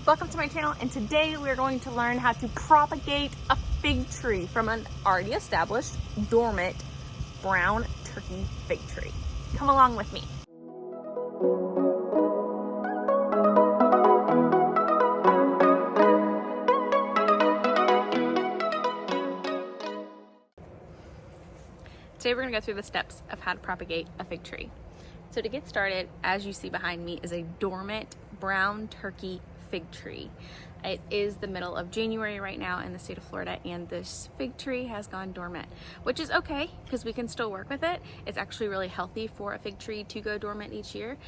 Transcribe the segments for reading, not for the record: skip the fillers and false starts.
Welcome to my channel, and today we're going to learn how to propagate a fig tree from an already established dormant brown turkey fig tree. Come along with me. Today we're going to go through the steps of how to propagate a fig tree. So to get started, as you see behind me is a dormant brown turkey fig tree. It is the middle of January right now in the state of Florida, and this fig tree has gone dormant, which is okay because we can still work with it. It's actually really healthy for a fig tree to go dormant each year.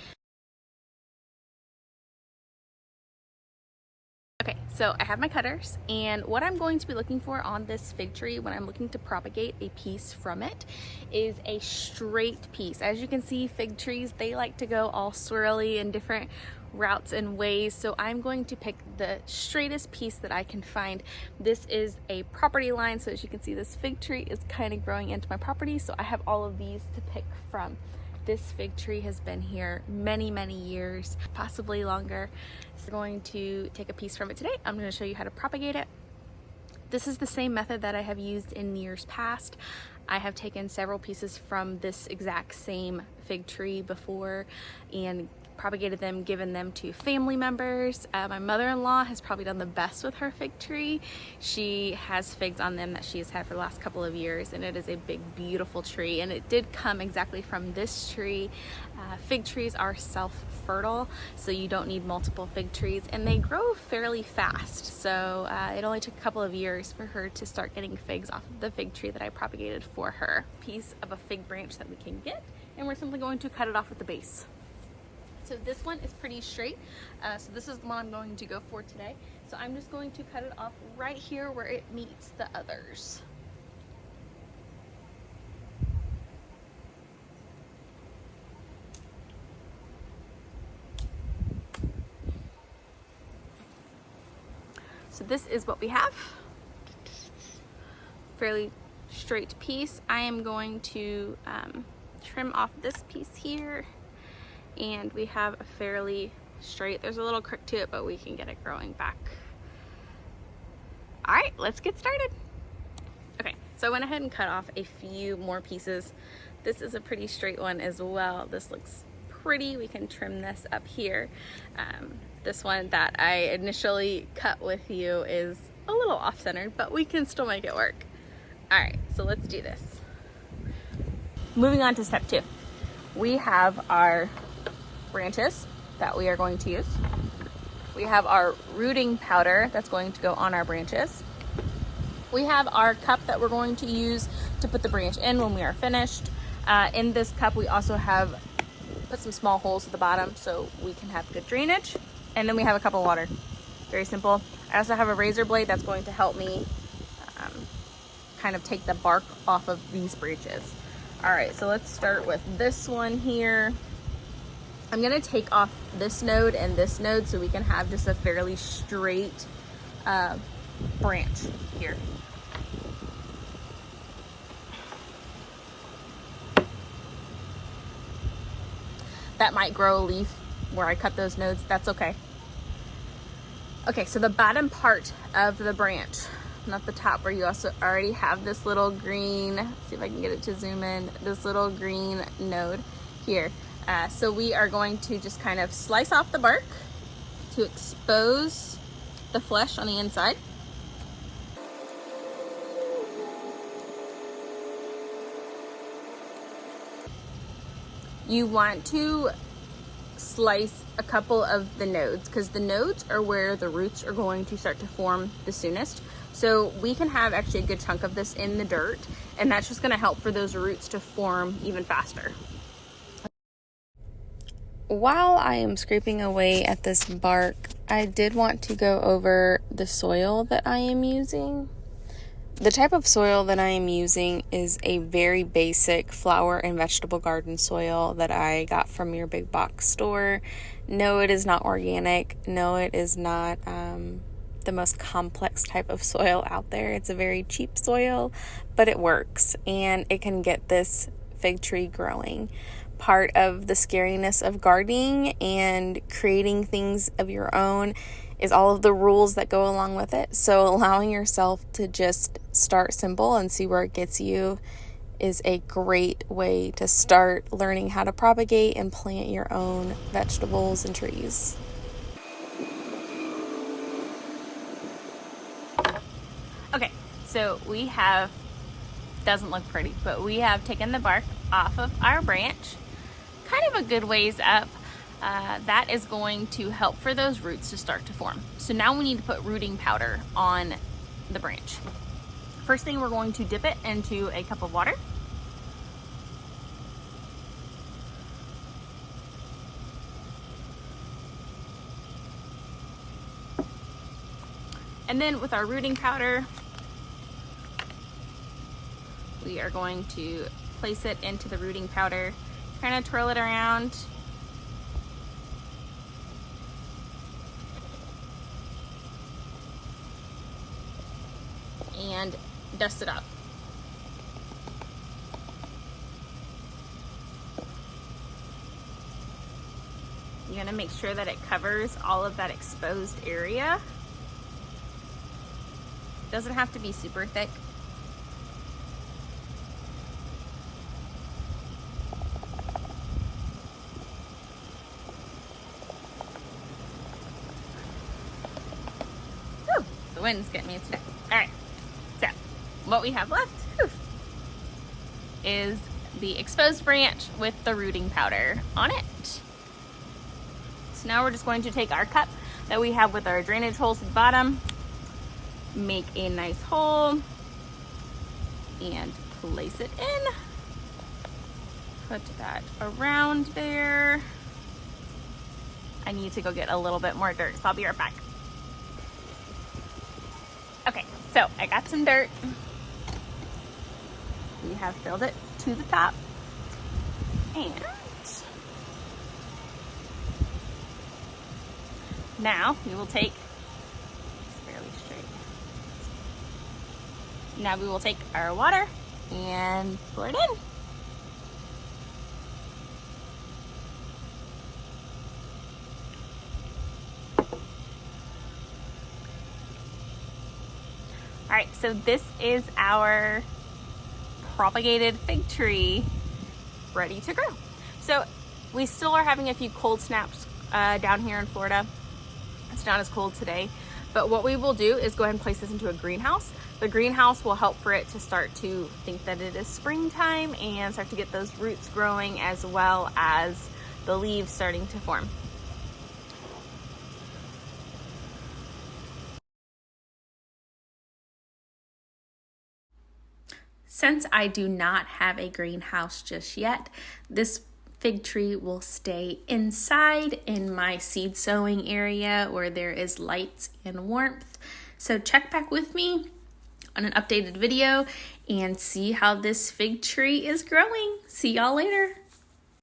Okay, so I have my cutters, and what I'm going to be looking for on this fig tree when I'm looking to propagate a piece from it is a straight piece. As you can see, fig trees, they like to go all swirly in different routes and ways, so I'm going to pick the straightest piece that I can find. This is a property line, so as you can see, this fig tree is kind of growing into my property, so I have all of these to pick from. This fig tree has been here many years, possibly longer. So we're going to take a piece from it today. I'm going to show you how to propagate it. This is the same method that I have used in years past. I have taken several pieces from this exact same fig tree before and propagated them, given them to family members. My mother-in-law has probably done the best with her fig tree. She has figs on them that she has had for the last couple of years, and it is a big, beautiful tree, and it did come exactly from this tree. Fig trees are self-fertile, so you don't need multiple fig trees, and they grow fairly fast. So it only took a couple of years for her to start getting figs off of the fig tree that I propagated for her. Piece of a fig branch that we can get, and we're simply going to cut it off at the base. So this one is pretty straight, so this is the one I'm going to go for today. So I'm just going to cut it off right here where it meets the others. So this is what we have. Fairly straight piece. I am going to trim off this piece here. And we have a fairly straight, there's a little crook to it, but we can get it growing back. All right, let's get started. Okay, so I went ahead and cut off a few more pieces. This is a pretty straight one as well. This looks pretty. We can trim this up here. This one that I initially cut with you is a little off-centered, but we can still make it work. All right, so let's do this. Moving on to step 2. We have our branches that we are going to use. We have our rooting powder that's going to go on our branches. We have our cup that we're going to use to put the branch in when we are finished. In this cup we also have put some small holes at the bottom so we can have good drainage. And then we have a cup of water. Very simple. I also have a razor blade that's going to help me kind of take the bark off of these branches. All right, so let's start with this one here. I'm gonna take off this node and this node so we can have just a fairly straight branch here. That might grow a leaf where I cut those nodes, that's okay. Okay, so the bottom part of the branch, not the top, where you also already have this little green, see if I can get it to zoom in, this little green node here. So we are going to just kind of slice off the bark to expose the flesh on the inside. You want to slice a couple of the nodes because the nodes are where the roots are going to start to form the soonest. So we can have actually a good chunk of this in the dirt, and that's just going to help for those roots to form even faster. While I am scraping away at this bark, I did want to go over the soil that I am using. The type of soil that I am using is a very basic flower and vegetable garden soil that I got from your big box store. No, it is not organic. No, it is not the most complex type of soil out there. It's a very cheap soil, but it works, and it can get this fig tree growing. part of the scariness of gardening and creating things of your own is all of the rules that go along with it. So allowing yourself to just start simple and see where it gets you is a great way to start learning how to propagate and plant your own vegetables and trees. Okay, so we have, doesn't look pretty, but we have taken the bark off of our branch, kind of a good ways up. That is going to help for those roots to start to form. So now we need to put rooting powder on the branch. First thing, we're going to dip it into a cup of water. And then with our rooting powder, we are going to place it into the rooting powder, kind of twirl it around. And dust it off. You're gonna make sure that it covers all of that exposed area. Doesn't have to be super thick. Whew, the wind's getting me today. All right. So what we have left is the exposed branch with the rooting powder on it. So now we're just going to take our cup that we have with our drainage holes at the bottom, make a nice hole, and place it in. Put that around there. I need to go get a little bit more dirt, so I'll be right back. Okay, so I got some dirt. We have filled it to the top. And now we will take, it's fairly straight. Now we will take our water and pour it in. All right, so this is our propagated fig tree ready to grow. So we still are having a few cold snaps down here in Florida. It's not as cold today, but what we will do is go ahead and place this into a greenhouse. The greenhouse will help for it to start to think that it is springtime and start to get those roots growing, as well as the leaves starting to form. Since I do not have a greenhouse just yet, this fig tree will stay inside in my seed sowing area where there is light and warmth. So check back with me on an updated video and see how this fig tree is growing. See y'all later.